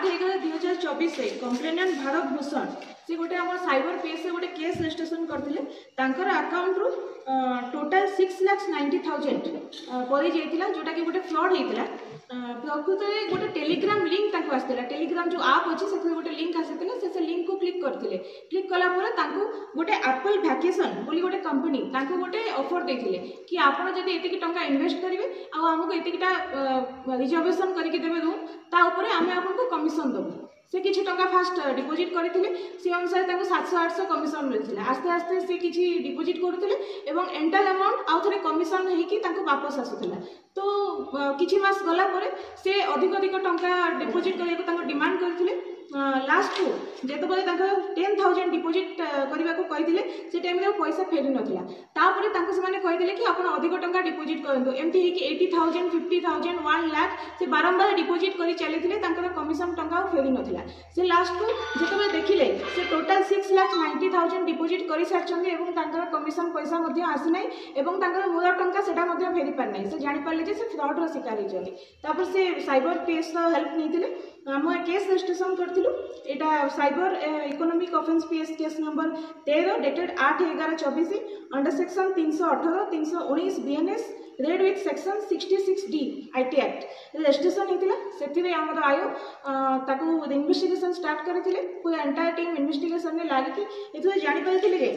8/11/2024 से कम्प्लेनेंट भारत भूषण से गोटे आम साइबर पीएस से गोटे केस रजिस्ट्रेशन करते अकाउंट रु टोटाल 6,90,000 पड़ी जाइए जोटा कि गोटे फ्रॉड होता प्रकृत में गोटे टेलीग्राम लिंक आसाला टेलीग्राम जो आप अच्छी से गोटे लिंक आसाला से लिंक को क्लिक करते क्लिक कलापर गोटे एप्पल वैकेशन बोली गोटे कंपनी गोटे ऑफर देते कि आपड़ जब ये टंका इन्वेस्ट करेंगे आमको एतिकटा रिजर्वेशन करके देवे रूम ताऊपर आम आपको कमिशन देवु से किसी टंका फास्ट डिपोजिट करते से अनुसार 700-800 कमिशन मिलता आस्ते आस्ते से किसी डिपोजिट करते एंटायर अमाउंट आउ थे कमिशन होगी वापस आसूला तो किछि मास गला परे से अधिक अधिक टंका डिपोजिट करने डिमांड करते लास्ट को जितेबाला 10,000 डिपोजिट करने को कही से टाइम पैसा फेरी नाला कहीदे कि आप अधिक टंका डिपोजिट करूँ एमती 80,000 50,000 1 लाख से बारंबार डिपोजिट कर चलते कमिशन टंका फेरी नाला से लास्ट को जिते देखिले से टोटाल 6,90,000 डिपोजिट कर सारी कमिशन पैसा आसीना और मूल टंका से फेरी पारना से जापारे से फ्रॉड शिकार होती से साइबर पीएस हेल्प नहीं आम case registration करथिलु Etah cyber economic offence PS case number 13 dated 8/11/24 under section 318 319 BNS red with section 66D IT act registration होता से आम आयो ताकू इन्वेस्टिगेशन स्टार्ट करते पूरा एंटायर टीम इन्वेस्टिगेशन में लगिकी ये जापारे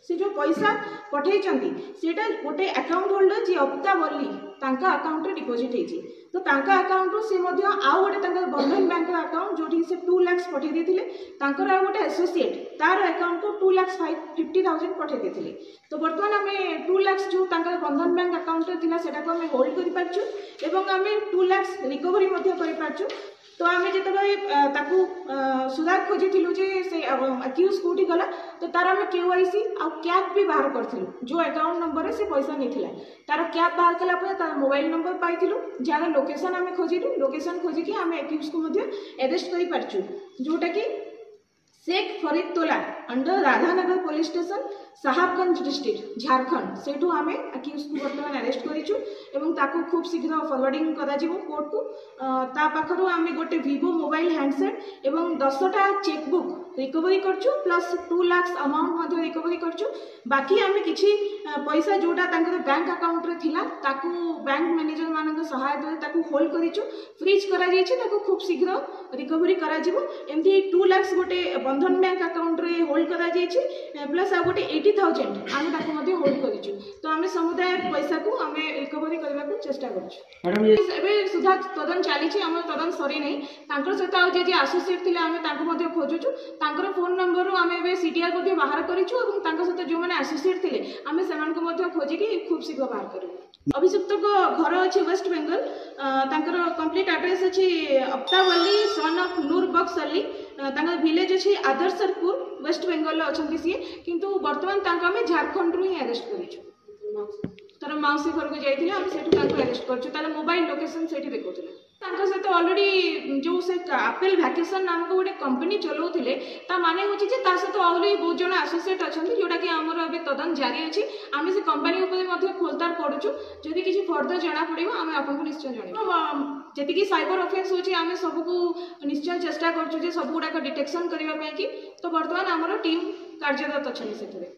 से जो पैसा पठे सेटा गोटे अकाउंट होल्डर जी अप्ता बल्ली अकाउंट रे डिपोजिट होती तो अकाउंट से आउ गोटे बंधन बैंक अकाउंट जो से 2 लाख पठे देते गोटे एसोसिएट तार अकाउंट को 2,50,000 पठे देते तो बर्तमान आम 2 लाख जो बंधन बैंक अकाउंट से होल्ड कर 2 लाख रिकवरी कर तो आम जो सुधार खोजी से अक्यूज कौटी गला तो तार आम KYC आ कैप भी बाहर करूँ जो अकाउंट नंबर से पैसा नहीं तार कैप बाहर कलापर तार मोबाइल नंबर पाइलु जार लोकेशन आम खोजिलु लोकेशन खोजिकी आम अक्यूज को अरेस्ट कर पार्चु जोटा कि Sheikh Farid Tola under Radhanagar police station Sahebganj district Jharkhand से आम अक्यूज को बर्तमान अरेस्ट करूँ खूब शीघ्र फरवर्डिंग कोर्ट को पाखर आम गोटे वीवो मोबाइल हैंडसेट एवं 10टा चेकबुक रिकवरी करछु प्लस 2 लाख अमाउंट रिकवरी करछु बाकी आम किछि पैसा जोटा बैंक अकाउंट रे थिला ताकू बैंक मैनेजर मान सहायता होल्ड करिछु फ्रीज करा जाइछि खूब शीघ्र रिकवरी करा जिवो एमती 2 लाख गोटे बंधन बैंक अकाउंट रे होल्ड करा जाइछि प्लस आ गोटे 80,000 आम होल्ड करिछु तो आम समुदाय पैसा को आम रिकवरी करबा को चेष्टा करछु मैडम एबे सुधा तदन चली आम तदन सरी नहीं सहित आ जे एसोसिएट थिले आम खोजुछु फोन नंबर आम सीटीआर बाहर करूँ सहित जो मैंने एसोसिएट थे आम से खोजिकी खूब शीघ्र बाहर करूँ अभियुक्त घर अच्छे वेस्ट बेंगल कंप्लीट एड्रेस अच्छी अप्तावली son of Noor Baksh Ali village अच्छी आदर्शरपुर वेस्ट बेंगल अच्छा सी किंतु बर्तमान आम झारखंड रू ही अरेस्ट कर तार मौसी घर को जाइए अरेस्ट कर मोबाइल लोकेशन से देखा सहित ऑलरेडी जो से एप्पल वैकेशन नामक गोटे कंपनी चलाऊे माने हूँ सहित आहरी बहुत जन एसोसिएट अच्छा जोटा कि आमर अभी तदन जारी अच्छी आम से कंपनी खोलतार पड़ुचु जदि किसी फर्दर जना पड़ो आम आपको निश्चय जन जी साइबर ऑफेंस होची आम सबको निश्चय चेष्टा करूँ सब गुड़ाक डिटेक्शन करने की तो बर्तमान आमर टीम कार्यरत अच्छा से